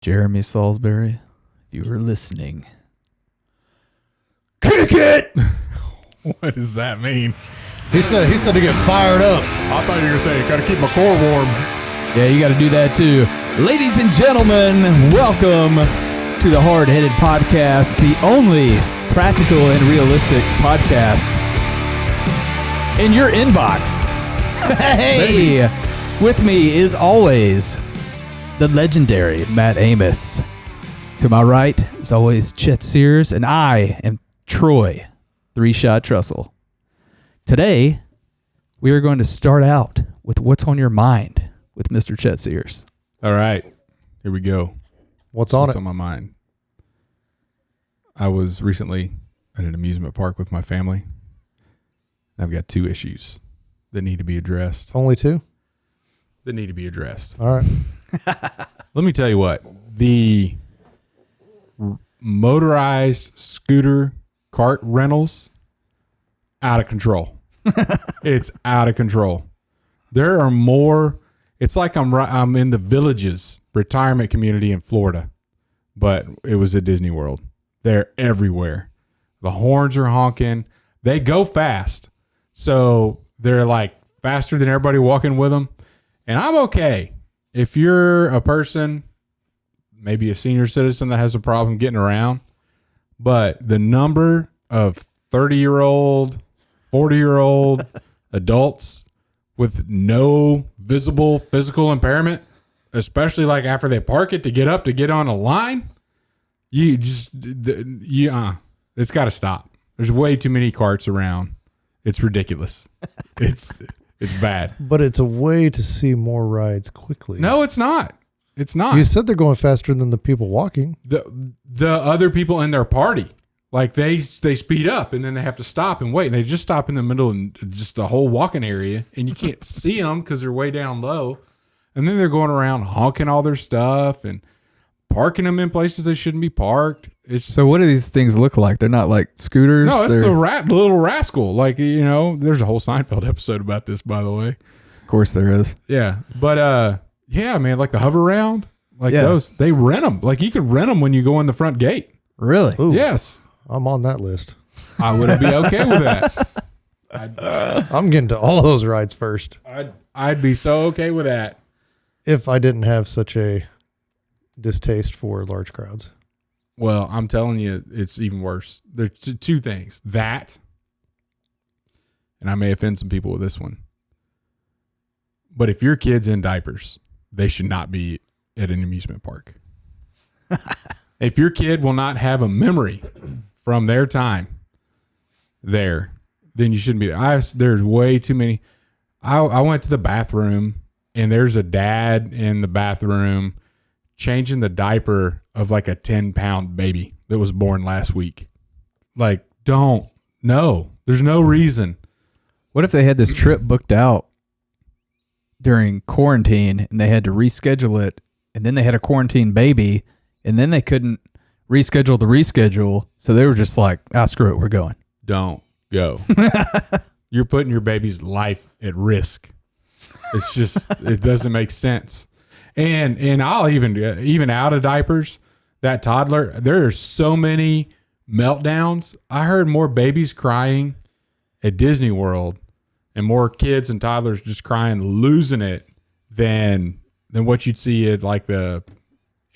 Jeremy Salisbury, if you were listening, kick it! What does that mean? He said to get fired up. I thought you were going to say, got to keep my core warm. Yeah, you got to do that too. Ladies and gentlemen, welcome to the Hardheaded podcast, the only practical and realistic podcast in your inbox. Hey! With me is always the legendary Matt Amos. To my right is always Chet Sears, and I am Troy, 3-Shot Trussell. Today, we are going to start out with what's on your mind with Mr. Chet Sears. All right, here we go. What's on my mind? I was recently at an amusement park with my family. I've got two issues that need to be addressed. Only two? That need to be addressed. All right. Let me tell you what. The motorized scooter cart rentals, out of control. It's out of control. There are more. It's like I'm in the Villages retirement community in Florida, but it was at Disney World. They're everywhere. The horns are honking. They go fast. So they're like faster than everybody walking with them. And I'm okay. If you're a person, maybe a senior citizen that has a problem getting around, but the number of 30-year-old, 40-year-old adults with no visible physical impairment, especially like after they park it to get up to get on a line, it's got to stop. There's way too many carts around. It's ridiculous. It's bad. But it's a way to see more rides quickly. No, it's not. It's not. You said they're going faster than the people walking. The other people in their party, like they speed up and then they have to stop and wait. And they just stop in the middle and just the whole walking area, and you can't see them because they're way down low. And then they're going around honking all their stuff and parking them in places they shouldn't be parked. So what do these things look like? They're not like scooters? No, it's the little rascal. Like, there's a whole Seinfeld episode about this, by the way. Of course there is. Yeah. But, yeah, man, like the hover round, like those, they rent them. Like you could rent them when you go in the front gate. Really? Ooh, yes. I'm on that list. I would be okay with that. I'm getting to all those rides first. I'd be so okay with that. If I didn't have such a distaste for large crowds. Well, I'm telling you, it's even worse. There's two things. That, and I may offend some people with this one, but if your kid's in diapers, they should not be at an amusement park. If your kid will not have a memory from their time there, then you shouldn't be there. There's way too many. I went to the bathroom, and there's a dad in the bathroom changing the diaper of like a 10-pound baby that was born last week. Like, no, there's no reason. What if they had this trip booked out during quarantine and they had to reschedule it, and then they had a quarantine baby, and then they couldn't reschedule the reschedule, so they were just like, screw it, we're going. Don't go. You're putting your baby's life at risk. It's just, it doesn't make sense. And I'll even out of diapers, that toddler, there are so many meltdowns. I heard more babies crying at Disney World and more kids and toddlers just crying, losing it than what you'd see at like the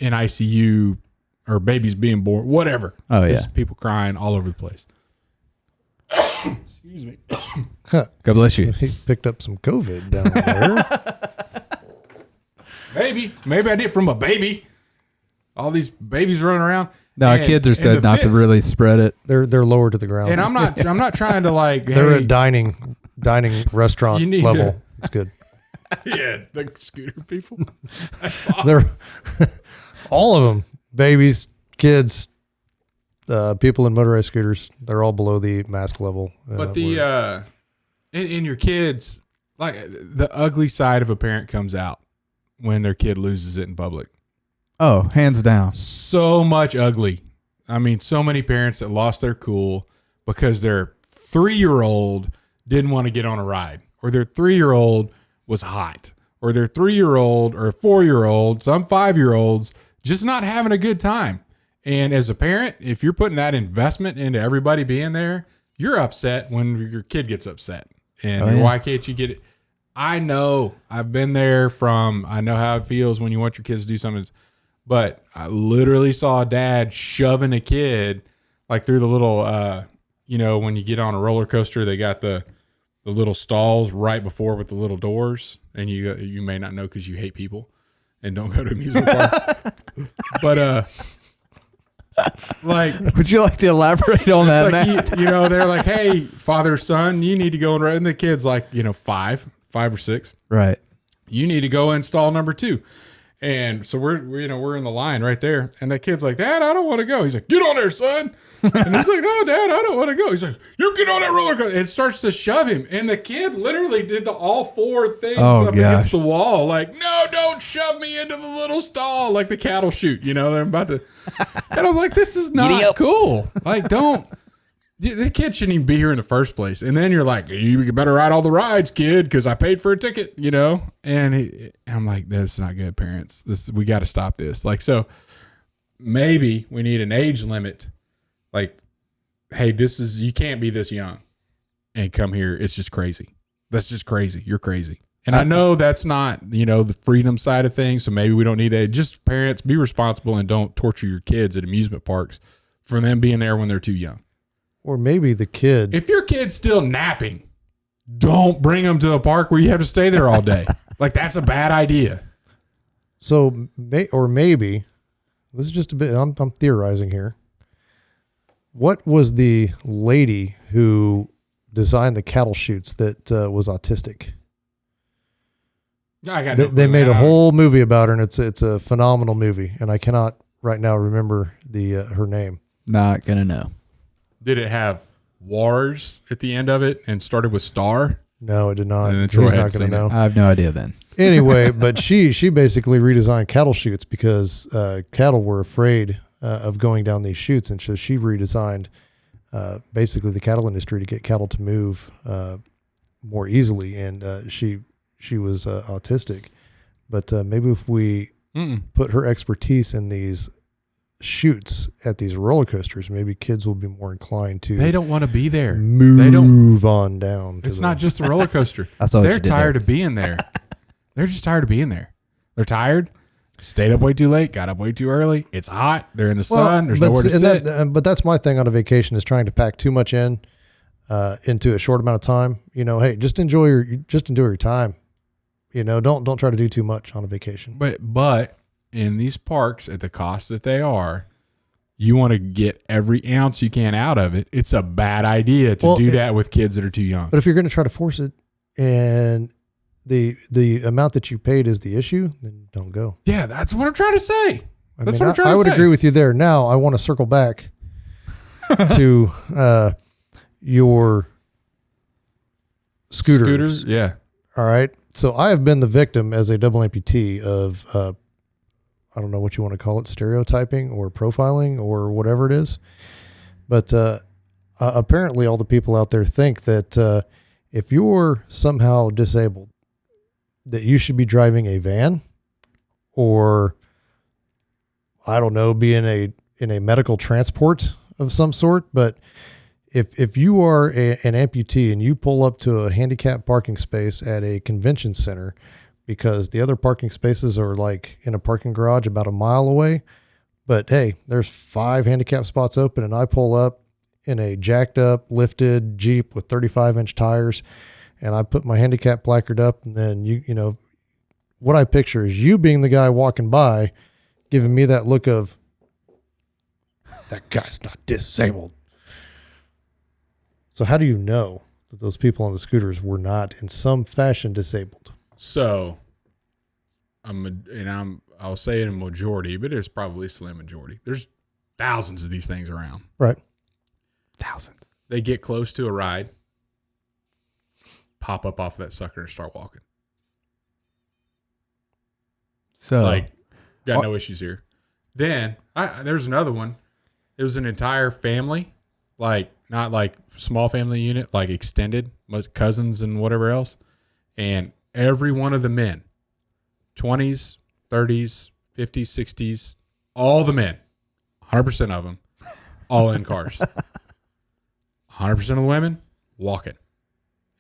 NICU or babies being born, whatever. Oh, yeah. Just people crying all over the place. Excuse me. God bless you. He picked up some COVID down there. Maybe I did from a baby. All these babies running around. No, our kids are said not to really spread it. They're lower to the ground. And I'm not trying to like. They're at dining restaurant level. It's good. Yeah, the scooter people. That's awesome. They're all of them, babies, kids, people in motorized scooters. They're all below the mask level. But in your kids, like the ugly side of a parent comes out when their kid loses it in public. Oh, hands down. So much ugly. I mean, so many parents that lost their cool because their 3-year-old didn't want to get on a ride, or their 3-year-old was hot, or their 3-year-old or 4-year-old, some 5-year-olds just not having a good time. And as a parent, if you're putting that investment into everybody being there, you're upset when your kid gets upset. And why can't you get it? I know I've been there I know how it feels when you want your kids to do something. But I literally saw a dad shoving a kid like through the little, when you get on a roller coaster, they got the little stalls right before with the little doors. And you may not know because you hate people and don't go to amusement park. But, would you like to elaborate on that, like Matt? they're like, hey, father, son, you need to go and the kid's like, 5 or 6. Right. You need to go install number 2. And so we're in the line right there. And that kid's like, Dad, I don't want to go. He's like, get on there, son. And he's like, no, Dad, I don't want to go. He's like, you get on that roller coaster. It starts to shove him. And the kid literally did all 4 things against the wall. Like, no, don't shove me into the little stall like the cattle chute. They're about to. And I'm like, this is not cool. Like, don't. The kid shouldn't even be here in the first place. And then you're like, you better ride all the rides, kid, because I paid for a ticket, And I'm like, this is not good, parents. We got to stop this. Like, so maybe we need an age limit. Like, hey, you can't be this young and come here. It's just crazy. That's just crazy. You're crazy. And I know that's not, the freedom side of things. So maybe we don't need that. Just parents, be responsible and don't torture your kids at amusement parks for them being there when they're too young. Or maybe the kid. If your kid's still napping, don't bring them to a park where you have to stay there all day. Like, that's a bad idea. So, maybe, this is just a bit, I'm theorizing here. What was the lady who designed the cattle chutes that was autistic? They made a whole movie about her, and it's a phenomenal movie, and I cannot right now remember her name. Not going to know. Did it have Wars at the end of it and started with Star? No, it did not. And He's not going to know. I have no idea then. Anyway, but she basically redesigned cattle chutes because cattle were afraid of going down these chutes, and so she redesigned basically the cattle industry to get cattle to move more easily. And she was autistic, but maybe if we put her expertise in these chutes at these roller coasters, maybe kids will be more inclined to. They don't want to be there. Move on down. It's not just a roller coaster. They're tired of being there. They're just tired of being there. They're tired. Stayed up way too late. Got up way too early. It's hot. They're in the sun. There's nowhere to sit. But that's my thing on a vacation is trying to pack too much into a short amount of time. Hey, just enjoy your time. Don't try to do too much on a vacation. But in these parks, at the cost that they are, you want to get every ounce you can out of it. It's a bad idea to do that with kids that are too young. But if you're going to try to force it and the amount that you paid is the issue, then don't go. Yeah, that's what I'm trying to say. I would agree with you there. Now I want to circle back to your scooters. Yeah. All right. So I have been the victim as a double amputee of I don't know what you want to call it, stereotyping or profiling or whatever it is. But apparently all the people out there think that if you're somehow disabled, that you should be driving a van or, I don't know, be in a medical transport of some sort. But if you are an amputee and you pull up to a handicapped parking space at a convention center because the other parking spaces are like in a parking garage about a mile away, but hey, there's 5 handicap spots open and I pull up in a jacked up, lifted Jeep with 35-inch tires and I put my handicap placard up, and then you know, what I picture is you being the guy walking by, giving me that look of, that guy's not disabled. So how do you know that those people on the scooters were not in some fashion disabled? So, I'll say in a majority, but it's probably a slim majority. There's thousands of these things around. Right. Thousands. They get close to a ride, pop up off of that sucker and start walking. So, got no issues here. Then there's another one. It was an entire family, not like small family unit, like extended, cousins and whatever else. And every one of the men, 20s, 30s, 50s, 60s, all the men, 100% of them, all in cars. 100% of the women walking.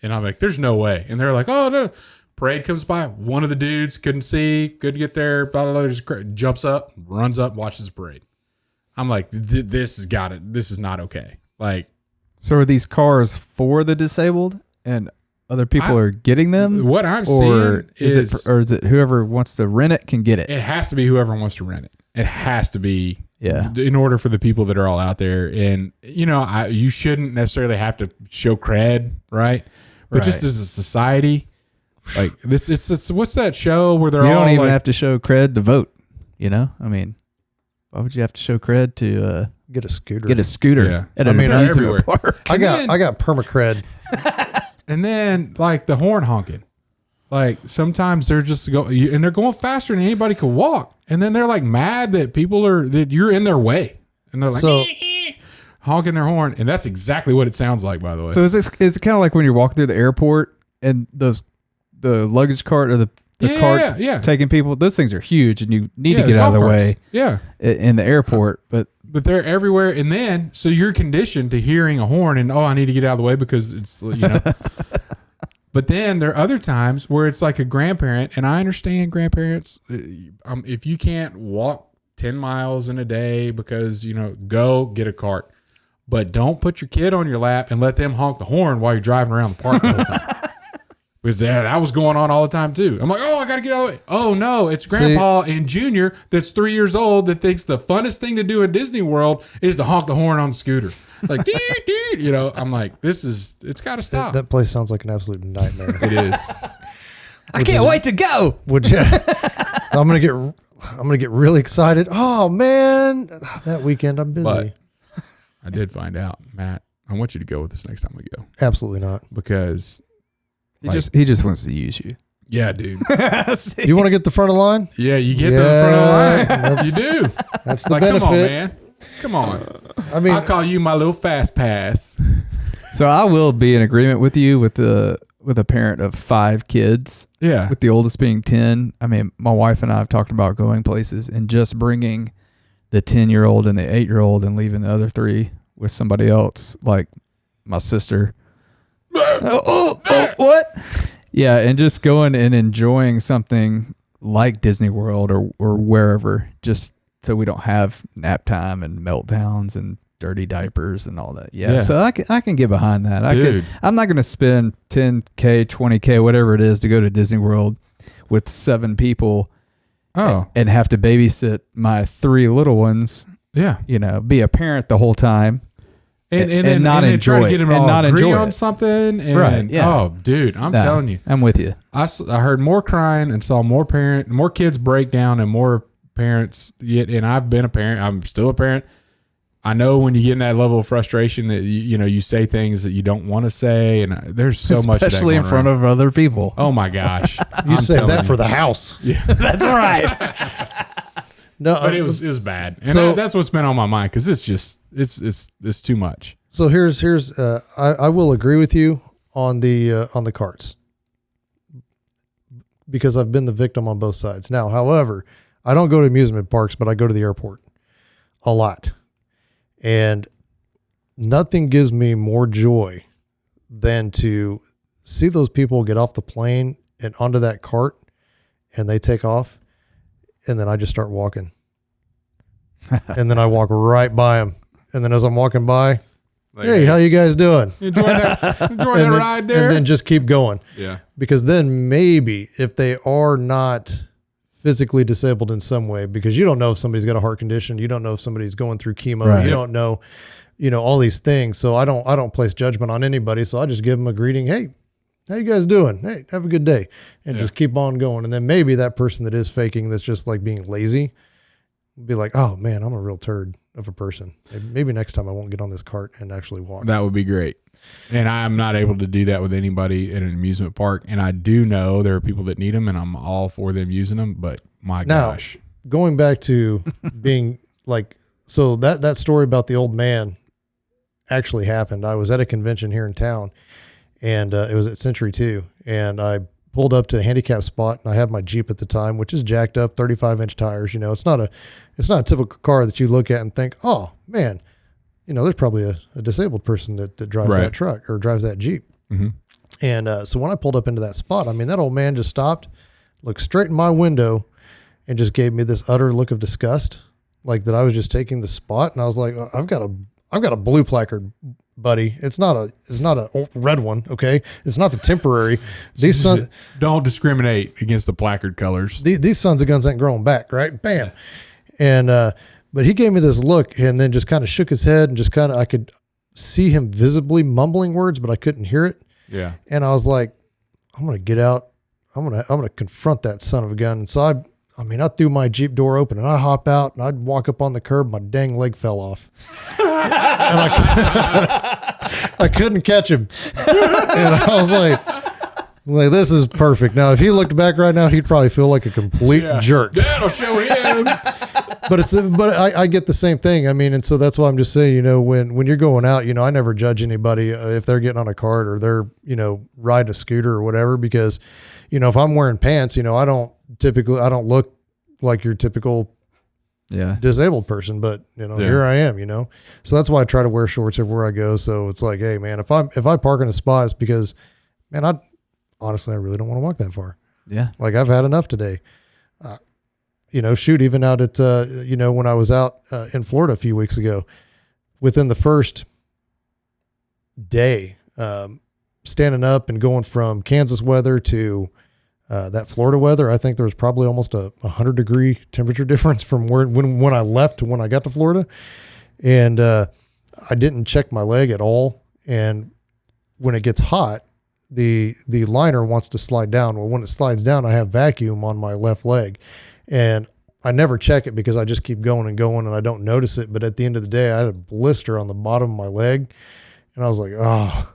And I'm like, there's no way. And they're like, oh, no. Parade comes by. One of the dudes couldn't see, couldn't get there, blah, blah, blah, just jumps up, runs up, watches the parade. I'm like, this has got it. This is not okay. Like, so are these cars for the disabled and other people are getting them? What I'm seeing is it whoever wants to rent it can get it? It has to be whoever wants to rent it. It has to be. Yeah. In order for the people that are all out there. And, you know, you shouldn't necessarily have to show cred, right? But just as a society, like it's what's that show where they're you all don't even like, have to show cred to vote, you know? I mean, why would you have to show cred to get a scooter? Yeah. At an amusement everywhere. park? I got permacred. And then like the horn honking. Like sometimes they're just and they're going faster than anybody could walk. And then they're like mad that that you're in their way. And they're like honking their horn. And that's exactly what it sounds like, by the way. So is it kind of like when you're walking through the airport and the luggage cart or the carts taking people? Those things are huge and you need to get out of the way in the airport. But they're everywhere. And then, so you're conditioned to hearing a horn and, I need to get out of the way because it's, you know. But then there are other times where it's like a grandparent, and I understand grandparents, if you can't walk 10 miles in a day because, you know, go get a cart. But don't put your kid on your lap and let them honk the horn while you're driving around the park the whole time. Because that was going on all the time too. I'm like, I got to get out of the way. Oh no, it's Grandpa and Junior that's 3 years old that thinks the funnest thing to do at Disney World is to honk the horn on the scooter. Like, you know, I'm like, it's got to stop. That place sounds like an absolute nightmare. It is. I can't wait to go. Would you? I'm gonna get really excited. Oh man, that weekend I'm busy. But I did find out, Matt. I want you to go with us next time we go. Absolutely not. Because he just wants to use you. Yeah, dude. You want to get the front of the line? Yeah, you get to the front of the line. You do. That's the like, benefit. come on, man. Come on. I mean, I'll call you my little fast pass. So I will be in agreement with you with a parent of 5 kids. Yeah. With the oldest being 10. I mean, my wife and I have talked about going places and just bringing the 10-year-old and the 8-year-old and leaving the other 3 with somebody else, like my sister. What? Yeah, and just going and enjoying something like Disney World or wherever, just so we don't have nap time and meltdowns and dirty diapers and all that. Yeah. So I can get behind that. I'm not going to spend $10K, $20K, whatever it is to go to Disney World with 7 people and have to babysit my 3 little ones. Yeah. You know, be a parent the whole time. And not enjoy try to get them it. And all not agree enjoy on it. something. And, right. Yeah. Oh, dude, I'm telling you. I'm with you. I heard more crying and saw more kids break down and more parents and I've been a parent. I'm still a parent. I know when you get in that level of frustration that you say things that you don't want to say, and there's so much of that especially in going front around. of other people. Oh my gosh. You save that for the house. Yeah. That's all right. No, but it was bad. And that's what's been on my mind because it's just it's too much. So here's I will agree with you on the carts because I've been the victim on both sides. Now, however, I don't go to amusement parks, but I go to the airport a lot. And nothing gives me more joy than to see those people get off the plane and onto that cart and they take off. And then I just start walking. And then I walk right by them. And then as I'm walking by, hey, how you guys doing? Enjoy that ride there? And then just keep going. Yeah. Because then maybe if they are not physically disabled in some way, because you don't know if somebody's got a heart condition, you don't know if somebody's going through chemo, right. You don't know, all these things. So I don't place judgment on anybody. So I just give them a greeting. Hey, how you guys doing? Hey, have a good day. And just keep on going. And then maybe that person that is faking, that's just like being lazy, will be like, oh man, I'm a real turd of a person. Maybe next time I won't get on this cart and actually walk. That would be great. And I'm not able to do that with anybody at an amusement park. And I do know there are people that need them, and I'm all for them using them. But my gosh, going back to being like, so that story about the old man actually happened. I was at a convention here in town, and it was at Century 2, and I pulled up to a handicap spot, and I had my Jeep at the time, which is jacked up, 35-inch tires. You know, it's not a typical car that you look at and think, oh man, you know, there's probably a disabled person that drives that truck or drives that Jeep. Mm-hmm. And so when I pulled up into that spot, I mean, that old man just stopped, looked straight in my window, and just gave me this utter look of disgust, like that I was just taking the spot. And I was like, I've got a blue placard, buddy. It's not a red one. Okay. It's not the temporary. Don't discriminate against the placard colors. These sons of guns ain't growing back. Right. Bam. And, but he gave me this look and then just kind of shook his head and just kind of, I could see him visibly mumbling words, but I couldn't hear it. Yeah. And I was like, I'm going to get out. I'm going to confront that son of a gun. And so I threw my Jeep door open and I hop out and I'd walk up on the curb. My dang leg fell off. And I couldn't catch him. And I was like, this is perfect. Now, if he looked back right now, he'd probably feel like a complete jerk. That'll show him. But I get the same thing. I mean, and so that's why I'm just saying, you know, when you're going out, you know, I never judge anybody if they're getting on a cart or they're, you know, riding a scooter or whatever, because, you know, if I'm wearing pants, you know, I don't look like your typical disabled person, but you know, here I am, you know, so that's why I try to wear shorts everywhere I go. So it's like, hey man, if I park in a spot, it's because, man, I really don't want to walk that far. Yeah. Like I've had enough today. You know, shoot, even out at, you know, when I was out in Florida a few weeks ago, within the first day, standing up and going from Kansas weather to that Florida weather, I think there was probably almost a 100-degree temperature difference from when I left to when I got to Florida. And I didn't check my leg at all. And when it gets hot, the liner wants to slide down. Well, when it slides down, I have vacuum on my left leg. And I never check it because I just keep going and going and I don't notice it. But at the end of the day, I had a blister on the bottom of my leg. And I was like, oh,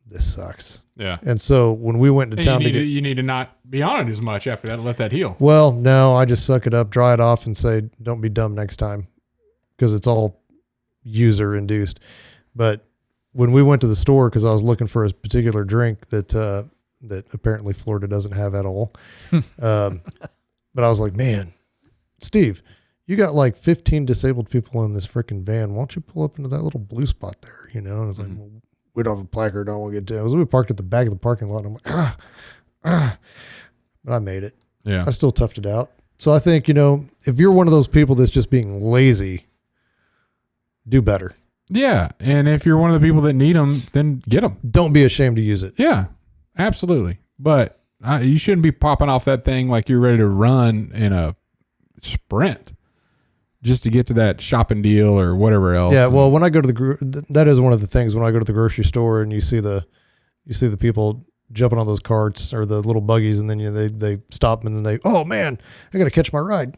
this sucks. Yeah. And so when we went to town, you need to not be on it as much after that. Let that heal. Well, no, I just suck it up, dry it off, and say, "Don't be dumb next time," because it's all user induced. But when we went to the store, because I was looking for a particular drink that apparently Florida doesn't have at all, but I was like, "Man, Steve, you got like 15 disabled people in this freaking van. Why don't you pull up into that little blue spot there?" You know, and I was like, well, we don't have a placard. I don't want to get to it. We parked at the back of the parking lot. And I'm like, but I made it. Yeah. I still toughed it out. So I think, you know, if you're one of those people that's just being lazy, do better. Yeah. And if you're one of the people that need them, then get them. Don't be ashamed to use it. Yeah, absolutely. But you shouldn't be popping off that thing like you're ready to run in a sprint just to get to that shopping deal or whatever else. Yeah, well, when I go to that is one of the things when I go to the grocery store and you see the people jumping on those carts or the little buggies, and then they stop and then they, oh man, I got to catch my ride.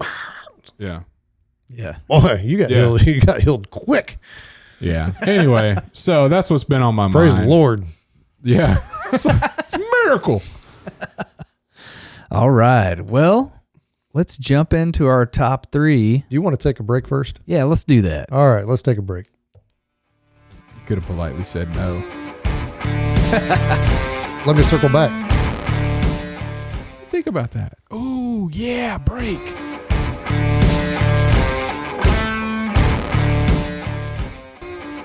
Yeah. Yeah. Boy, you got healed quick. Yeah. Anyway, so that's what's been on my Praise mind. the Lord. Yeah. It's a miracle. All right. Well, let's jump into our top 3. Do you want to take a break first? Yeah, let's do that. All right, let's take a break. You could have politely said no. Let me circle back. Think about that. Oh, yeah, break.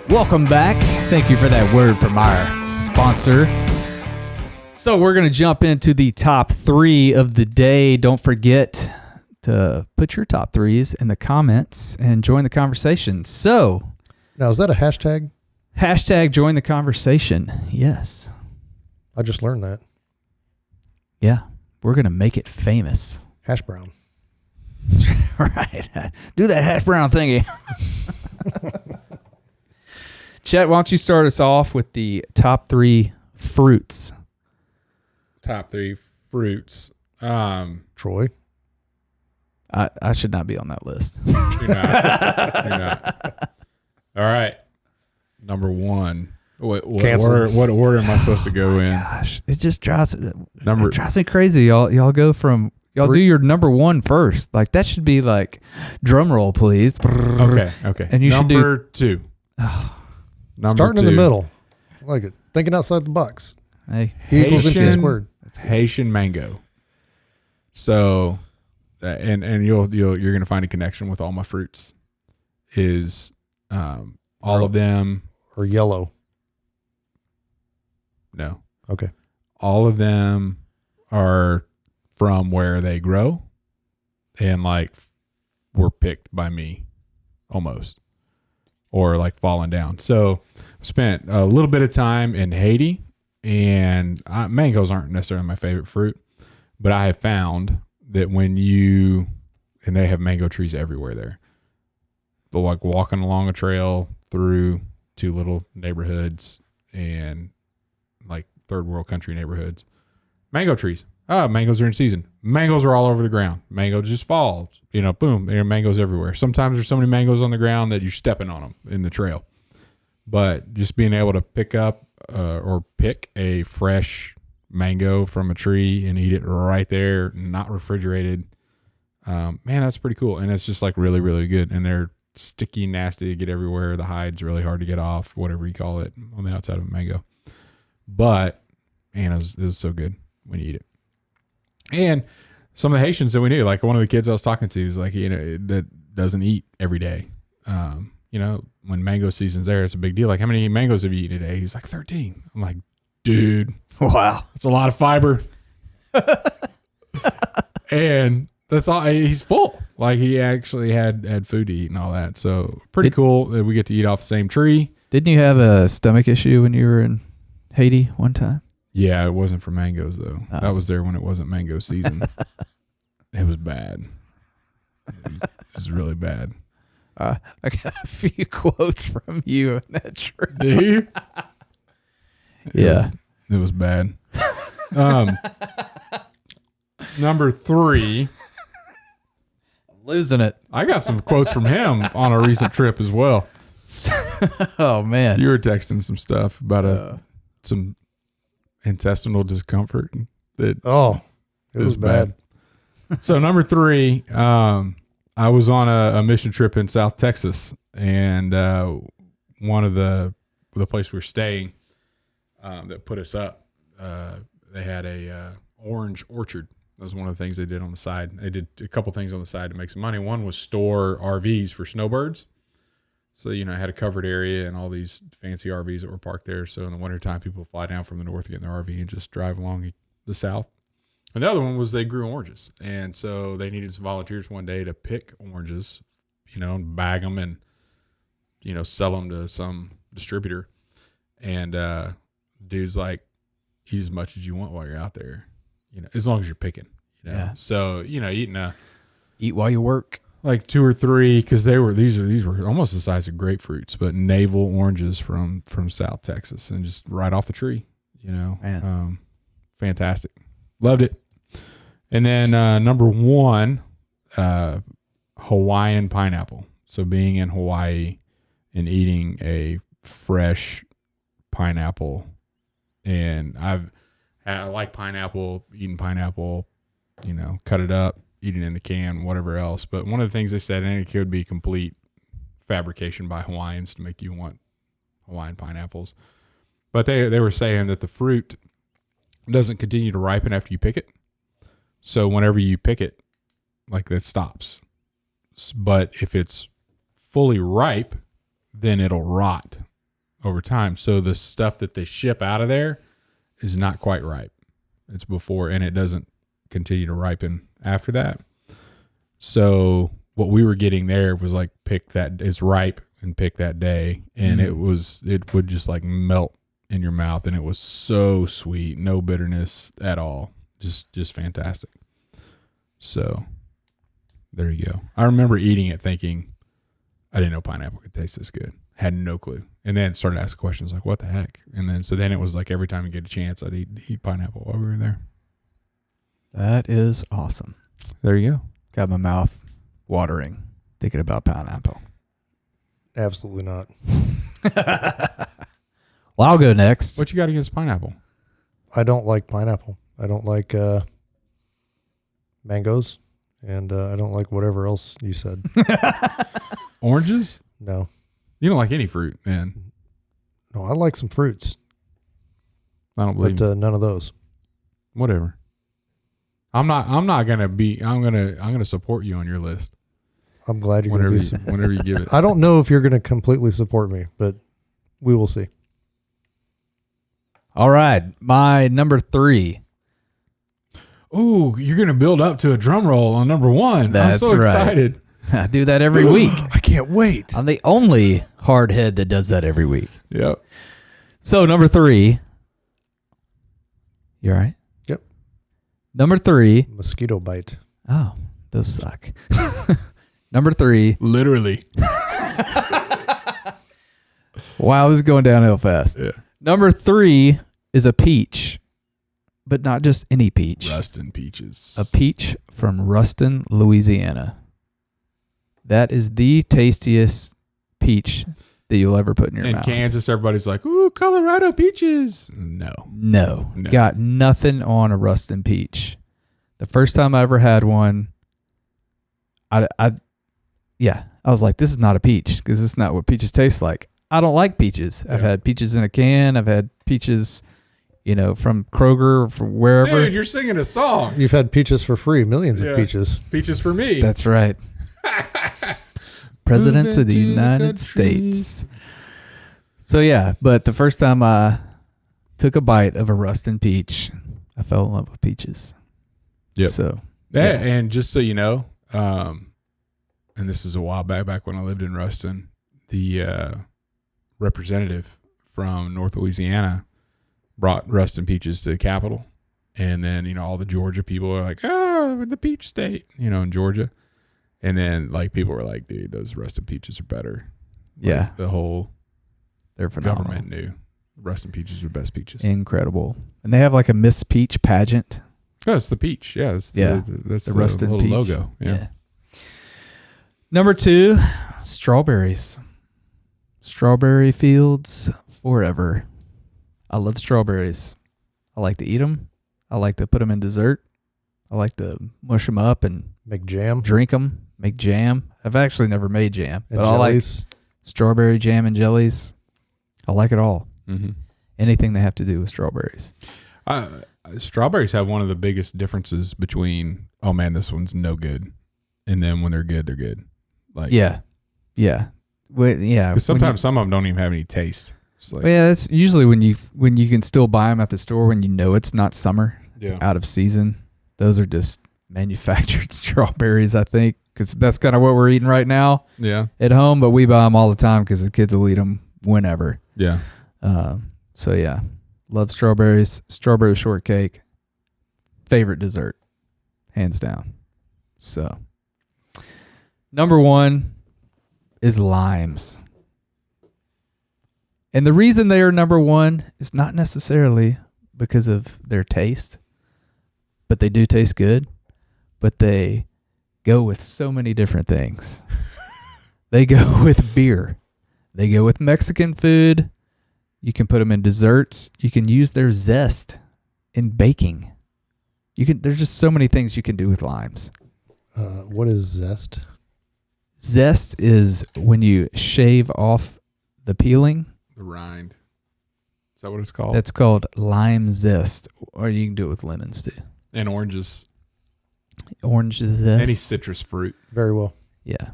Welcome back. Thank you for that word from our sponsor. So we're going to jump into the top 3 of the day. Don't forget to put your top 3s in the comments and join the conversation. So Now, is that a hashtag? Hashtag join the conversation. Yes. I just learned that. Yeah. We're going to make it famous. Hash brown. Right. Do that hash brown thingy. Chet, why don't you start us off with the top 3 fruits? Top 3 fruits. Troy. I should not be on that list. You're not. All right. Number 1. What order am I supposed to go in? Gosh, it just drives me crazy. Y'all go from do your number 1 first. Like that should be like drum roll, please. Okay. And you should do number 2. Starting in the middle. I like it. Thinking outside the box. Hey, E equals MC squared. Haitian mango. So, and you're gonna find a connection with all my fruits. Is all of them or yellow? No. Okay. All of them are from where they grow, and like were picked by me, almost, or like fallen down. So, spent a little bit of time in Haiti, and mangoes aren't necessarily my favorite fruit. But I have found that and they have mango trees everywhere there. But like walking along a trail through 2 little neighborhoods and like third world country neighborhoods, mango trees. Mangoes are in season. Mangoes are all over the ground. Mangoes just fall. Boom, there are mangoes everywhere. Sometimes there's so many mangoes on the ground that you're stepping on them in the trail. But just being able to pick up or pick a fresh mango from a tree and eat it right there, not refrigerated, man, that's pretty cool. And it's just like really, really good. And they're sticky, nasty to get everywhere. The hide's really hard to get off, whatever you call it, on the outside of a mango. But man, it was so good when you eat it. And some of the Haitians that we knew, like one of the kids I was talking to is like, that doesn't eat every day. When mango season's there, it's a big deal. Like, how many mangoes have you eaten today? He's like 13. I'm like, dude, wow, that's a lot of fiber. And that's all. He's full. Like, he actually had food to eat and all that. So pretty cool that we get to eat off the same tree. Didn't you have a stomach issue when you were in Haiti one time? Yeah, it wasn't for mangoes though. I was there when it wasn't mango season. It was bad. It was really bad. I got a few quotes from you on that trip. Do you? Yeah. It was bad. Number 3. I'm losing it. I got some quotes from him on a recent trip as well. Oh, man. You were texting some stuff about some intestinal discomfort. It was bad. So number 3, I was on a mission trip in South Texas, and one of the place we were staying that put us up, they had a orange orchard. That was one of the things they did on the side. They did a couple things on the side to make some money. One was store RVs for snowbirds. So, I had a covered area and all these fancy RVs that were parked there. So in the wintertime, people fly down from the north to get in their RV and just drive along the south. And the other one was they grew oranges. And so they needed some volunteers one day to pick oranges, and bag them and, sell them to some distributor. And dude's like, eat as much as you want while you're out there, as long as you're picking, Yeah. So, Eat while you work. like 2 or 3, because these were almost the size of grapefruits, but navel oranges from South Texas, and just right off the tree, Man. Fantastic. Loved it. And then number 1, Hawaiian pineapple. So being in Hawaii and eating a fresh pineapple, and I like pineapple, eating pineapple, cut it up, eat it in the can, whatever else. But one of the things they said, and it could be complete fabrication by Hawaiians to make you want Hawaiian pineapples, but they were saying that the fruit doesn't continue to ripen after you pick it. So whenever you pick it, like, that stops. But if it's fully ripe, then it'll rot over time. So the stuff that they ship out of there is not quite ripe. It's before, and it doesn't continue to ripen after that. So what we were getting there was like, it's ripe and pick that day. And it would just like melt in your mouth, and it was so sweet, no bitterness at all. Just fantastic. So there you go. I remember eating it thinking, I didn't know pineapple could taste this good. Had no clue. And then started asking questions like, what the heck? And then it was like, every time you get a chance, I'd eat pineapple while we were there. That is awesome. There you go. Got my mouth watering thinking about pineapple. Absolutely not. Well, I'll go next. What you got against pineapple? I don't like pineapple. I don't like mangoes, and I don't like whatever else you said. Oranges? No. You don't like any fruit, man. No, I like some fruits, I don't believe but none of those. Whatever. I'm gonna support you on your list. I'm glad you're Whenever going to be. whenever you give it. I don't know if you're going to completely support me, but we will see. All right. My number 3. Ooh, you're gonna build up to a drum roll on number 1. That's I'm so right. excited. I do that every week. I can't wait. I'm the only hardhead that does that every week. Yep. So number 3. You all right? Yep. Number 3. Mosquito bite. Oh, those suck. Number 3. Literally. Wow, this is going downhill fast. Yeah. Number 3 is a peach, but not just any peach. Rustin peaches. A peach from Ruston, Louisiana. That is the tastiest peach that you'll ever put in your In mouth. Kansas, everybody's like, ooh, Colorado peaches. No. No. Got nothing on a Ruston peach. The first time I ever had one, I was like, this is not a peach because this is not what peaches taste like. I don't like peaches. Yeah. I've had peaches in a can. I've had peaches, from Kroger or from wherever. Dude, you're singing a song. You've had peaches for free. Millions of peaches. Peaches for me. That's right. President Moving of the to the United country. States. So yeah, but the first time I took a bite of a Ruston peach, I fell in love with peaches. Yep. So Yeah, and just so you know, and this is a while back when I lived in Ruston, the representative from North Louisiana brought Ruston peaches to the Capitol. And then, all the Georgia people are like, oh, the peach state, in Georgia. And then, people were like, dude, those Ruston peaches are better. yeah, The whole they're phenomenal. government knew Ruston peaches are best peaches. Incredible. And they have like a Miss Peach pageant. Oh, it's the peach. Yeah, that's The Ruston little peach. logo. Yeah. Number 2, strawberries. Strawberry fields forever. I love strawberries. I like to eat them. I like to put them in dessert. I like to mush them up and Make jam. drink them, make jam. I've actually never made jam, And but I like jellies. strawberry jam and jellies. I like it all. Mm-hmm. Anything that have to do with strawberries. Strawberries have one of the biggest differences between, oh man, this one's no good, and then when they're good, they're good. Yeah. Well, yeah. Because sometimes some of them don't even have any taste. It's like, that's usually when you can still buy them at the store when you know it's not summer, it's out of season. Those are just manufactured strawberries, I think, because that's kind of what we're eating right now at home. But we buy them all the time because the kids will eat them whenever. Yeah. So yeah, love strawberries. Strawberry shortcake, favorite dessert, hands down. So number 1 is limes. And the reason they are number 1 is not necessarily because of their taste, but they do taste good, but they go with so many different things. They go with beer. They go with Mexican food. You can put them in desserts. You can use their zest in baking. There's just so many things you can do with limes. What is zest? Zest is when you shave off the peeling. The rind. Is that what it's called? That's called lime zest, or you can do it with lemons too. And oranges. Orange zest. Any citrus fruit. Very well. Yeah.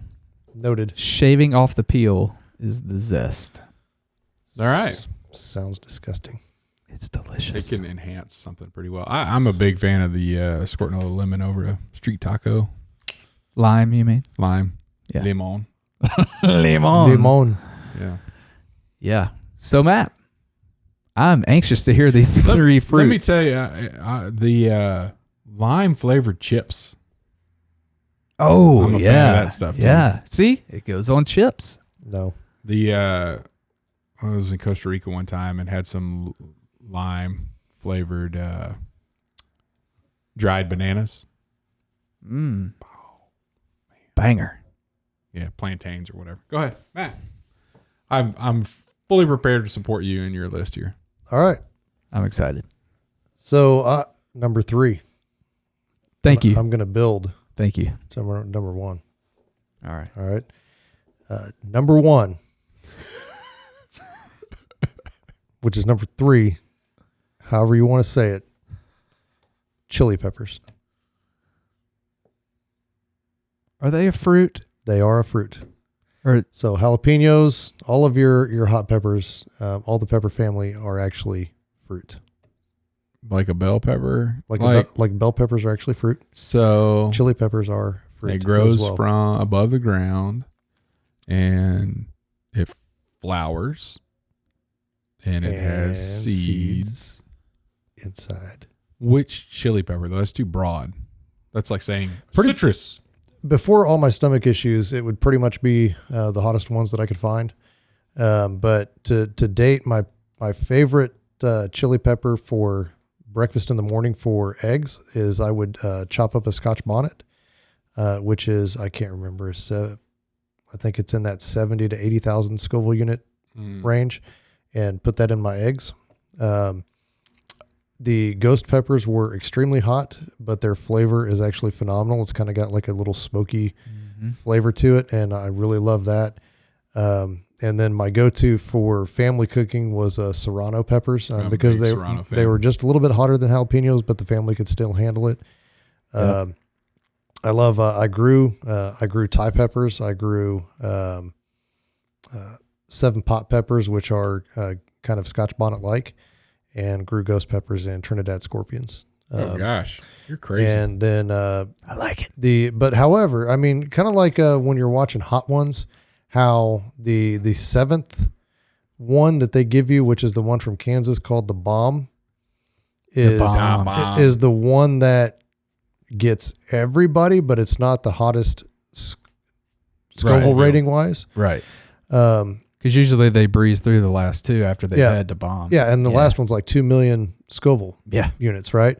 Noted. Shaving off the peel is the zest. All right. Sounds disgusting. It's delicious. It can enhance something pretty well. I'm a big fan of the squirting a little lemon over a street taco. Lime, you mean? Lime. Yeah. Limon. Limon. Yeah. Yeah. So, Matt, I'm anxious to hear these 3 fruits. Let me tell you, the lime flavored chips. Oh, I'm a yeah. fan of that stuff, too. Yeah. See, it goes on chips. No. I was in Costa Rica one time and had some lime flavored dried bananas. Banger. Yeah, plantains or whatever. Go ahead, Matt. I'm fully prepared to support you in your list here. All right. I'm excited. So number 3. Thank you. I'm going to build Thank you. to number 1. All right. All right. Number 1, which is number 3, however you want to say it, chili peppers. Are they a fruit? They are a fruit. Or So jalapenos, all of your hot peppers, all the pepper family are actually fruit. Like a bell pepper. Like bell peppers are actually fruit. So Chili peppers are fruit. it grows as well. from above the ground, and it flowers, and it has And seeds. inside. Which chili pepper? Though that's too broad. That's like saying Pretty- citrus. Before all my stomach issues, it would pretty much be the hottest ones that I could find. But to date, my favorite chili pepper for breakfast in the morning for eggs is I would chop up a Scotch bonnet, which is, I can't remember, I think it's in that 70 to 80,000 Scoville unit range, and put that in my eggs. The ghost peppers were extremely hot, but their flavor is actually phenomenal. It's kind of got like a little smoky flavor to it, and I really love that. And then my go-to for family cooking was Serrano Peppers, because they were just a little bit hotter than jalapenos, but the family could still handle it. Yep. I love. I grew Thai peppers. I grew 7 pot peppers, which are kind of Scotch bonnet like, and grew ghost peppers and Trinidad scorpions. Oh gosh, you're crazy. And then I like it. but however, I mean, kind of like when you're watching Hot Ones, how the 7th one that they give you, which is the one from Kansas called the Bomb, is the one that gets everybody, but it's not the hottest Scoville rating wise. Right. Because usually they breeze through the last 2 after they've had to bomb. Yeah, and the last one's like 2 million Scoville units, right?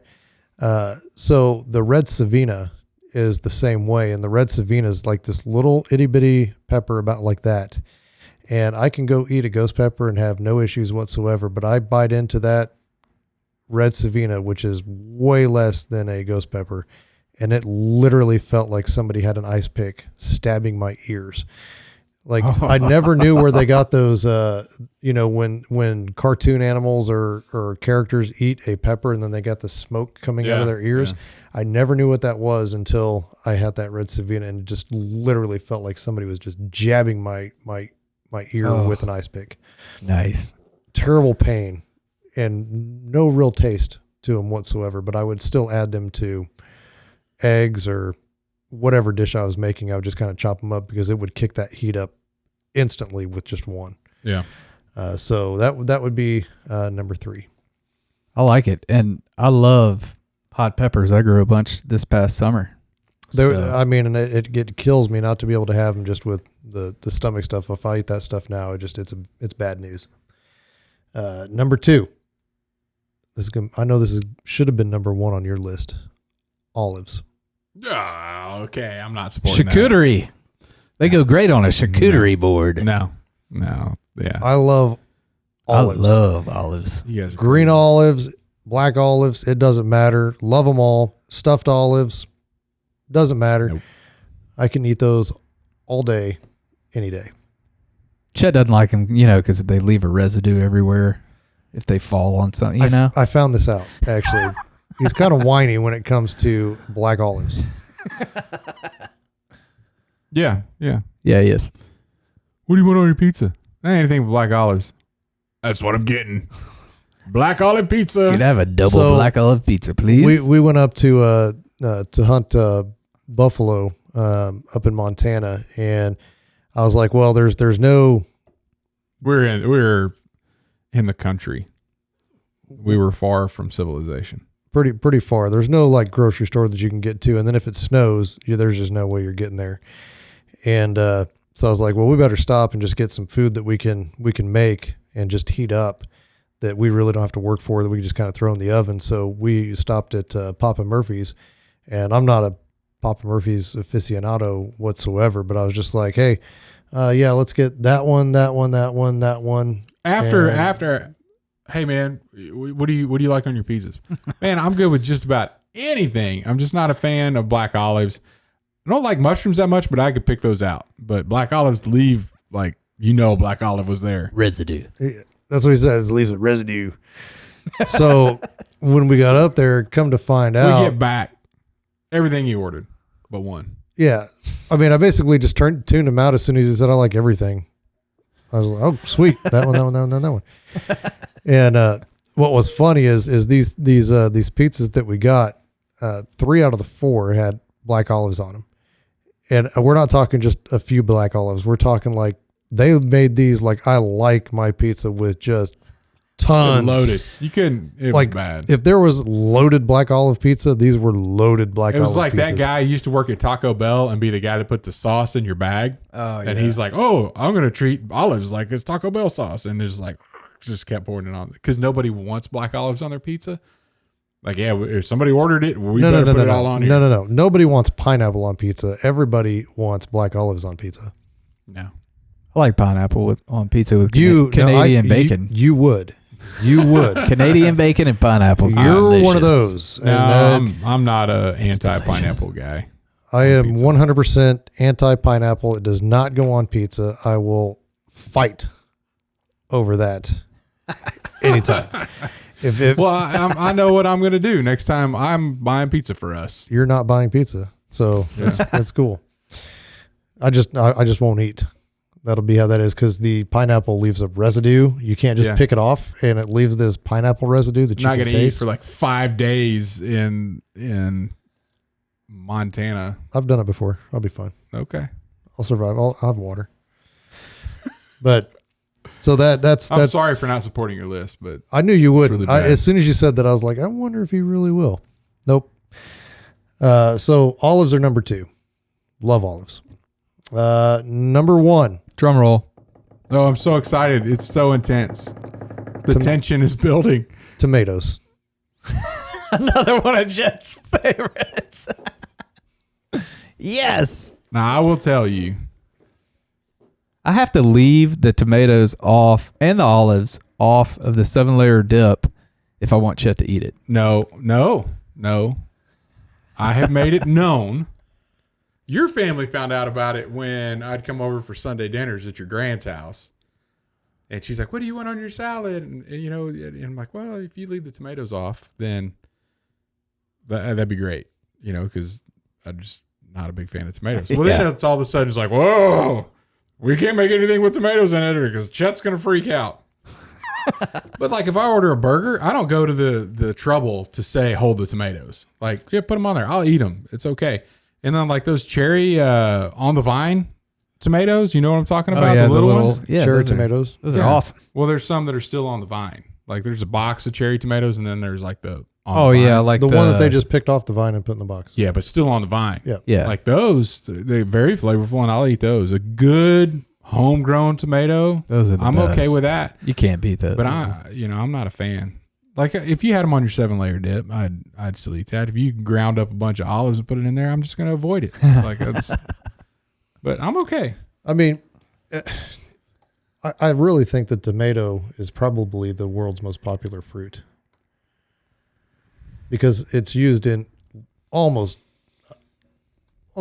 So the red Savina is the same way, and the red Savina is like this little itty bitty pepper about like that. And I can go eat a ghost pepper and have no issues whatsoever, but I bite into that red Savina, which is way less than a ghost pepper, and it literally felt like somebody had an ice pick stabbing my ears. Like I never knew where they got those, when cartoon animals or characters eat a pepper and then they got the smoke coming out of their ears. Yeah. I never knew what that was until I had that red Savina, and it just literally felt like somebody was just jabbing my ear with an ice pick. Nice. Terrible pain and no real taste to them whatsoever, but I would still add them to eggs or whatever dish I was making. I would just kind of chop them up because it would kick that heat up instantly with just one. Yeah. So that would be number 3. I like it. And I love hot peppers. I grew a bunch this past summer. I mean, and it kills me not to be able to have them just with the stomach stuff. If I eat that stuff now, it's bad news. Number 2. I know this should have been number 1 on your list. Olives. Oh, okay. I'm not supporting charcuterie. They go great on a charcuterie board. No. Yeah. I love olives. I love olives. You guys green olives, black olives, it doesn't matter. Love them all. Stuffed olives, doesn't matter. Nope. I can eat those all day, any day. Chet doesn't like them, because they leave a residue everywhere if they fall on something, I found this out, actually. He's kind of whiny when it comes to black olives. Yeah. Yeah, he is. What do you want on your pizza? Anything but black olives. That's what I'm getting. Black olive pizza. You'd have a double black olive pizza, please. We went up to hunt buffalo up in Montana, and I was like, well, there's no. We're in the country. We were far from civilization. Pretty far. There's no like grocery store that you can get to, and then if it snows, there's just no way you're getting there. And so I was like, well, we better stop and just get some food that we can make and just heat up, that we really don't have to work for, that we can just kind of throw in the oven. So we stopped at Papa Murphy's, and I'm not a Papa Murphy's aficionado whatsoever, but I was just like, hey, let's get that one. After. Hey man, what do you like on your pizzas? Man, I'm good with just about anything. I'm just not a fan of black olives. I don't like mushrooms that much, but I could pick those out. But black olives leave black olive was there. Residue. That's what he says. Leaves a residue. So when we got up there, come to find out, We get back everything you ordered, but one. yeah. I mean, I basically just tuned him out as soon as he said, I like everything. I was like, oh, sweet. That one. And what was funny is these pizzas that we got, 3 out of the 4 had black olives on them. And we're not talking just a few black olives. We're talking like they made these like I like my pizza with just tons. Loaded. You couldn't. It Like was bad. if there was loaded black olive pizza, these were loaded black It olive was like pizzas. that guy who used to work at Taco Bell and be the guy that put the sauce in your bag. Oh, And he's like, oh, I'm going to treat olives like it's Taco Bell sauce. And there's like, just kept pouring it on. Because nobody wants black olives on their pizza. Like, yeah, if somebody ordered it, we better put it all on here. No. Nobody wants pineapple on pizza. Everybody wants black olives on pizza. No. I like pineapple on pizza with Canadian bacon. You would. Canadian bacon and pineapple. You're one of those. No, And, I'm not a anti-pineapple guy. I am 100% anti-pineapple. It does not go on pizza. I will fight over that anytime. If Well, I know what I'm going to do next time I'm buying pizza for us. you're not buying pizza, so that's cool. I just won't eat. That'll be how that is because the pineapple leaves a residue. You can't just pick it off, and it leaves this pineapple residue that you Not can going to eat taste. for like 5 days in Montana. I've done it before. I'll be fine. Okay. I'll survive. I'll have water. But so that's I'm sorry for not supporting your list, but I knew you wouldn't. really bad. As soon as you said that, I was like, I wonder if he really will. Nope. So olives are number 2. Love olives. Number 1. Drum roll. oh, I'm so excited. It's so intense. The tension is building. Tomatoes. Another one of Jet's favorites. Yes. Now, I will tell you, I have to leave the tomatoes off and the olives off of the 7-layer dip if I want Chet to eat it. no. I have made it known. Your family found out about it when I'd come over for Sunday dinners at your grand's house. And she's like, what do you want on your salad? And I'm like, well, if you leave the tomatoes off, then that'd be great, because I'm just not a big fan of tomatoes. Well, then it's all of a sudden it's like, whoa, we can't make anything with tomatoes in it because Chet's going to freak out. But like if I order a burger, I don't go to the trouble to say, hold the tomatoes. Like, yeah, put them on there. I'll eat them. It's okay. And then like those cherry on the vine tomatoes, you know what I'm talking about? Yeah, the little ones? Yeah, Cherry those are- tomatoes. Those are awesome. Well, there's some that are still on the vine. Like there's a box of cherry tomatoes and then there's like the Oh, the yeah. vine. Like The one that they just picked off the vine and put in the box. Yeah, but still on the vine. Yeah. Yeah. Like those, they're very flavorful and I'll eat those. A good homegrown tomato, Those are the I'm best. okay with that. You can't beat those. But I'm not a fan. Like if you had them on your 7-layer dip, I'd still eat that. If you ground up a bunch of olives and put it in there, I'm just going to avoid it. Like that's, but I'm okay. I mean, I really think that tomato is probably the world's most popular fruit because it's used in it's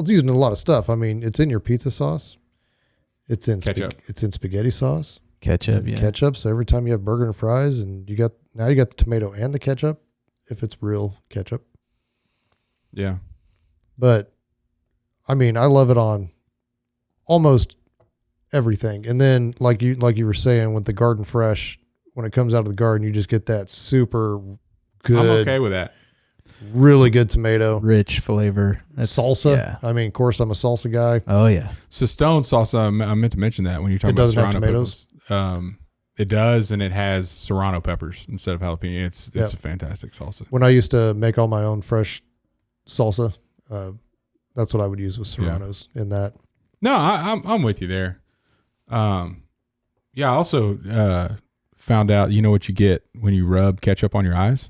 used in a lot of stuff. I mean, it's in your pizza sauce. It's in Ketchup. it's in spaghetti sauce. ketchup. It's in Yeah. ketchup. So every time you have burger and fries, and you got the tomato and the ketchup, if it's real ketchup. Yeah. But I mean, I love it on almost everything. And then like you were saying with the garden fresh, when it comes out of the garden, you just get that super good, I'm okay with that. really good tomato. Rich flavor. Salsa. Yeah. I mean, of course, I'm a salsa guy. Oh, yeah. So stone salsa, I meant to mention that when you're talking It about doesn't have Serrano tomatoes? peppers. It does, and it has Serrano peppers instead of jalapeno. It's Yep. a fantastic salsa. When I used to make all my own fresh salsa, that's what I would use with Serranos in that. No, I'm with you there. Yeah, I also found out, you know what you get when you rub ketchup on your eyes?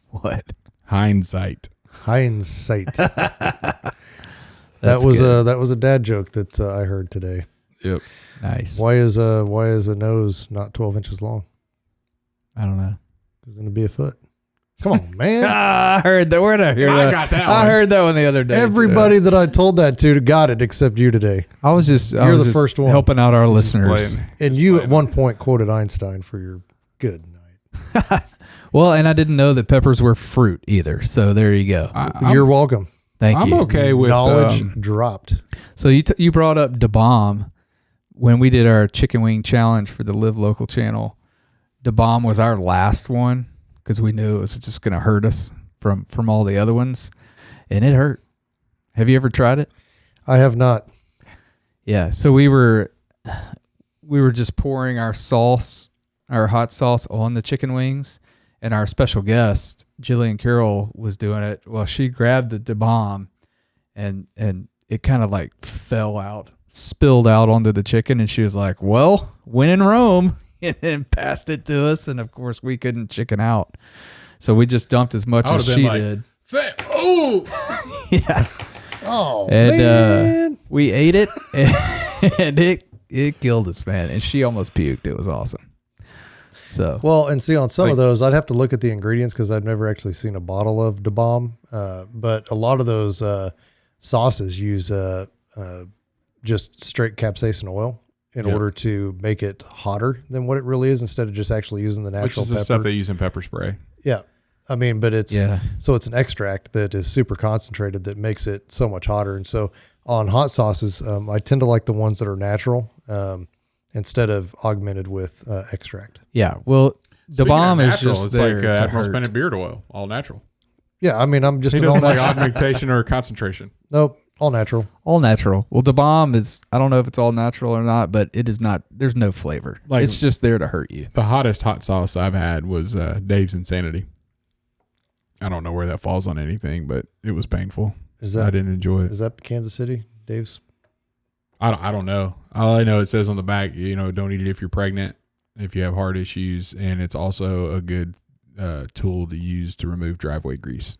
What? Hindsight. Hindsight. that That's was good. a dad joke that I heard today. Yep. Nice. Why is a nose not 12 inches long? I don't know. Because then it'd be a foot. Come on, man. I heard that. Where did I hear that? I got that I one. heard that one the other day. Everybody that I told that to got it except you today. I was just You're the first one. helping out our listeners. Playing. And you at one point quoted Einstein for your good night. Well, and I didn't know that peppers were fruit either. So there you go. You're welcome. Thank you. I'm okay with Knowledge dropped. So you brought up Da Bomb when we did our chicken wing challenge for the Live Local channel. Da Bomb was our last one because we knew it was just going to hurt us from all the other ones, and it hurt. Have you ever tried it? I have not. Yeah. So we were just pouring our sauce, our hot sauce, on the chicken wings, and our special guest Jillian Carroll was doing it. Well, she grabbed the Da Bomb, and it kind of like spilled out onto the chicken, and she was like, "Well, when in Rome," and then passed it to us, and of course we couldn't chicken out, so we just dumped as much as she did. Oh, Yeah. Oh, And man. we ate it, and it killed us, man. And she almost puked. It was awesome. So Well, and see, on some of those, I'd have to look at the ingredients because I've never actually seen a bottle of Da Bomb. But a lot of those sauces use just straight capsaicin oil in order to make it hotter than what it really is, instead of just actually using the natural which is pepper. the stuff they use in pepper spray. Yeah. I mean, but it's Yeah. so it's an extract that is super concentrated that makes it so much hotter. And so on hot sauces, I tend to like the ones that are natural instead of augmented with extract. yeah, well, Da Bomb is natural. just It's there like to Admiral hurt. Spinach beard oil, all natural. Yeah, I mean, I'm just He an all doesn't like natural. augmentation or concentration. Nope, all natural. All natural. Well, Da Bomb is, I don't know if it's all natural or not, but it is not. There's no flavor. Like- it's just there to hurt you. The hottest hot sauce I've had was Dave's Insanity. I don't know where that falls on anything, but it was painful. Is I that didn't enjoy it. is that Kansas City, Dave's? I don't know. All I know, it says on the back, don't eat it if you're pregnant, if you have heart issues, and it's also a good tool to use to remove driveway grease.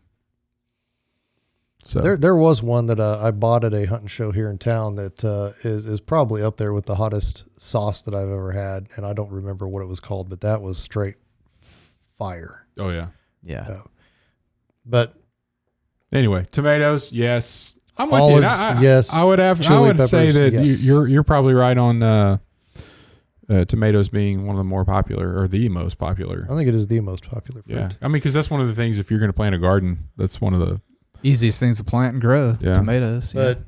So There was one that I bought at a hunting show here in town that is probably up there with the hottest sauce that I've ever had, and I don't remember what it was called, but that was straight fire. oh yeah. Yeah. But Anyway, tomatoes, yes. I'm with Olives, you. yes. I would Chili say peppers, that yes. you're probably right on tomatoes being one of the more popular or the most popular. I think it is the most popular fruit. Yeah, I mean, because that's one of the things. If you're going to plant a garden, that's one of the Easiest things to plant and grow. Yeah. Tomatoes. But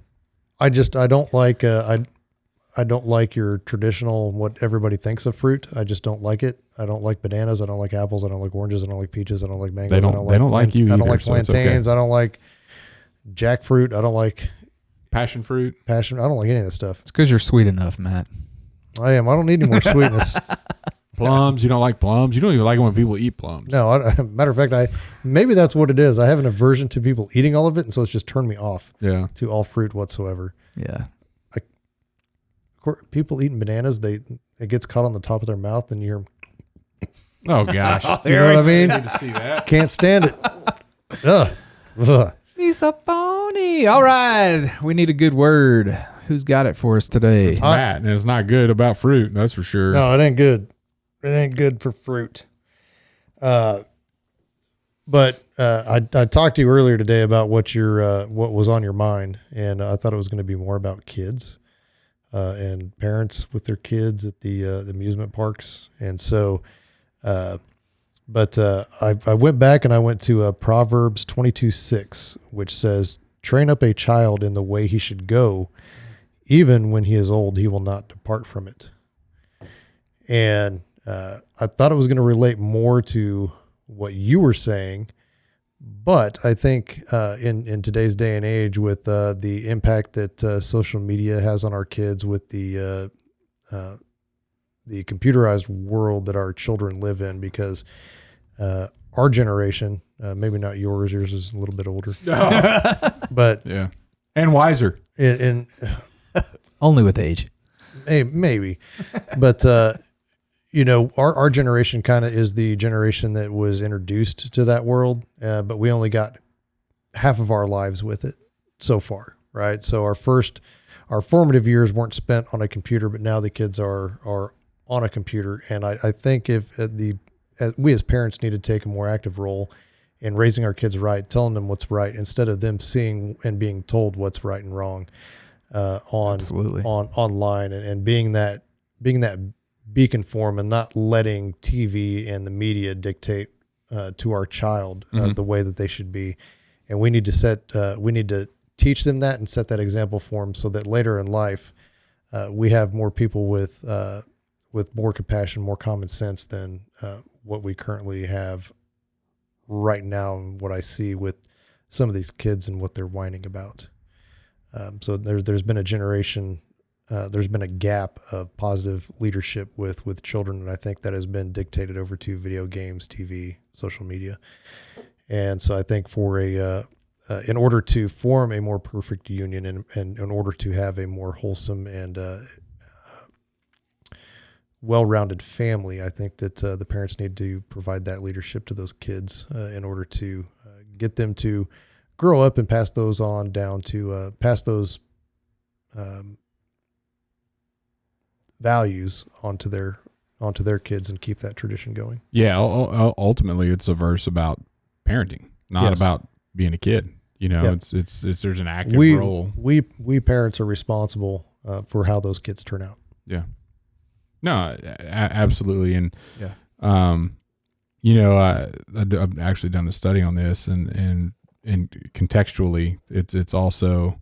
I don't like I don't like your traditional what everybody thinks of fruit. I just don't like it. I don't like bananas. I don't like apples. I don't like oranges. I don't like peaches. I don't like mangoes. They don't like you I don't either, like so it's plantains. I don't like jackfruit. I don't like passion fruit. passion. I don't like any of that stuff. It's because you're sweet enough, Matt. I am. I don't need any more sweetness. Plums. You don't like plums. You don't even like it when people eat plums. No, matter of fact, maybe that's what it is. I have an aversion to people eating all of it, and so it's just turned me off Yeah. to all fruit whatsoever. Yeah. People eating bananas, it gets caught on the top of their mouth, and you hear, Oh gosh. you know what I mean? Need to see that. Can't stand it. Ugh. Ugh. He's a phony. All right. We need a good word. Who's got it for us today? Matt, and it's not good about fruit. That's for sure. No, it ain't good. It ain't good for fruit. But I talked to you earlier today about what was on your mind, and I thought it was going to be more about kids and parents with their kids at the amusement parks. And so, I went back and I went to Proverbs 22:6, which says, "Train up a child in the way he should go, even when he is old, he will not depart from it." And I thought it was going to relate more to what you were saying, but I think in today's day and age, with the impact that social media has on our kids, with the computerized world that our children live in, because our generation, maybe not yours is a little bit older, but Yeah. And wiser. in Only with age. maybe, but our generation kind of is the generation that was introduced to that world, but we only got half of our lives with it so far, right? So our formative years weren't spent on a computer, but now the kids are on a computer, and I think if we as parents need to take a more active role in raising our kids right, telling them what's right, instead of them seeing and being told what's right and wrong Absolutely. online, and being that be conformed and not letting TV and the media dictate to our child the way that they should be. And we need to teach them that and set that example for them so that later in life, we have more people with more compassion, more common sense than what we currently have right now, and what I see with some of these kids and what they're whining about. So there's been a generation, there's been a gap of positive leadership with children, and I think that has been dictated over to video games, TV, social media. And so I think for in order to form a more perfect union and in order to have a more wholesome and well-rounded family, I think that the parents need to provide that leadership to those kids in order to get them to grow up and pass those on down to pass those values onto their kids and keep that tradition going. Yeah, ultimately, it's a verse about parenting, not about being a kid. You know, it's there's an active role. We parents are responsible for how those kids turn out. Yeah. No, absolutely. And, you know, I've actually done a study on this and contextually it's also,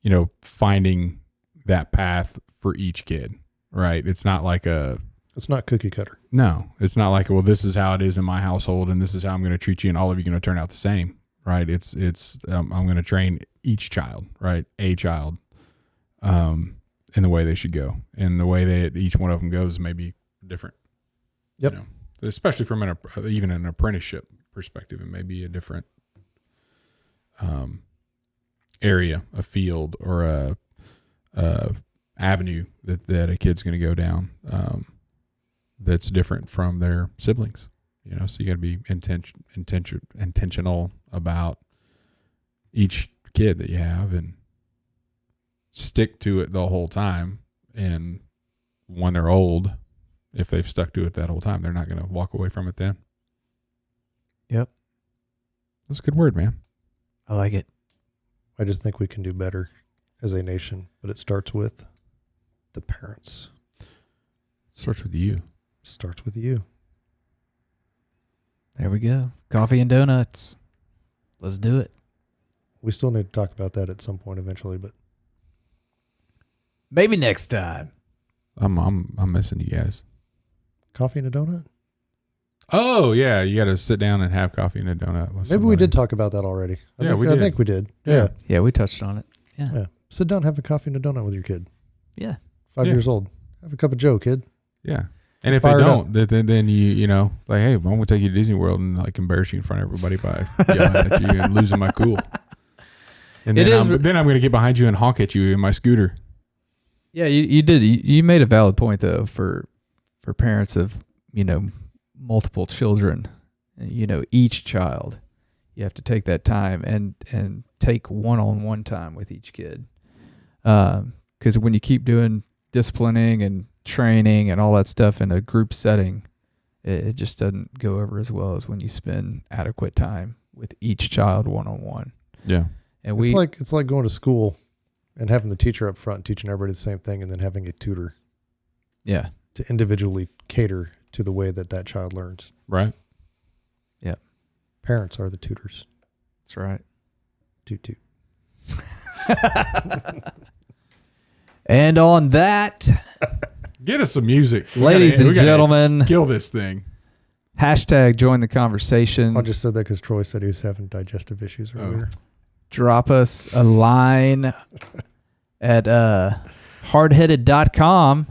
you know, finding that path for each kid, right? It's not like it's not cookie cutter. No, it's not like, well, this is how it is in my household and this is how I'm going to treat you and all of you are going to turn out the same, right? It's I'm going to train each child, right? A child, in the way they should go, and the way that each one of them goes may be different. Yep. You know, especially from even an apprenticeship perspective, it may be a different area, a field, or a avenue that a kid's going to go down that's different from their siblings. You know, so you got to be intentional about each kid that you have and stick to it the whole time. And when they're old, if they've stuck to it that whole time, they're not going to walk away from it then. Yep. That's a good word, man. I like it. I just think we can do better as a nation, but it starts with the parents. Starts with you. Starts with you. There we go. Coffee and donuts. Let's do it. We still need to talk about that at some point eventually, but maybe next time. I'm missing you guys. Coffee and a donut? Oh yeah, you got to sit down and have coffee and a donut. Maybe we did talk about that already. I think we did. Yeah. Yeah, we touched on it. Yeah. Sit down, have a coffee and a donut with your kid. Yeah. 5 years old. Have a cup of Joe, kid. Yeah. And if they don't, then you know, like, hey, I'm going to take you to Disney World and like embarrass you in front of everybody by yelling at you and losing my cool. And then I'm going to get behind you and honk at you in my scooter. Yeah, you did. You made a valid point though for parents of, you know, multiple children. You know, each child, you have to take that time and take one-on-one time with each kid. Because when you keep doing disciplining and training and all that stuff in a group setting, it just doesn't go over as well as when you spend adequate time with each child one-on-one. Yeah. And it's like going to school and having the teacher up front teaching everybody the same thing and then having a tutor. Yeah. To individually cater to the way that child learns. Right. Yeah. Parents are the tutors. That's right. Toot toot. And on that, get us some music. Ladies and gentlemen, kill this thing. #, join the conversation. I just said that because Troy said he was having digestive issues earlier. Drop us a line at hardheaded.com.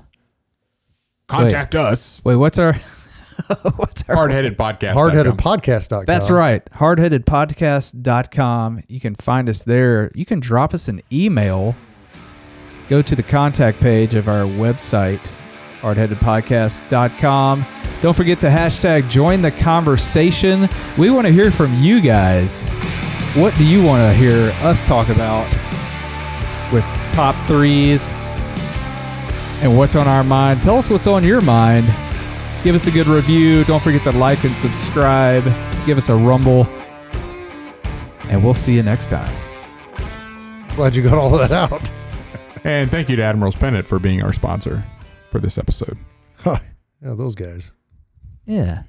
Contact us. Wait, what's our Hardheaded podcast. Hardheadedpodcast.com. That's right. Hardheadedpodcast.com. You can find us there. You can drop us an email. Go to the contact page of our website, hardheadedpodcast.com. Don't forget the # join the conversation. We want to hear from you guys. What do you want to hear us talk about with top threes and what's on our mind? Tell us what's on your mind. Give us a good review. Don't forget to like and subscribe. Give us a rumble. And we'll see you next time. Glad you got all of that out. And thank you to Admiral's Pennant for being our sponsor for this episode. Yeah, those guys. Yeah.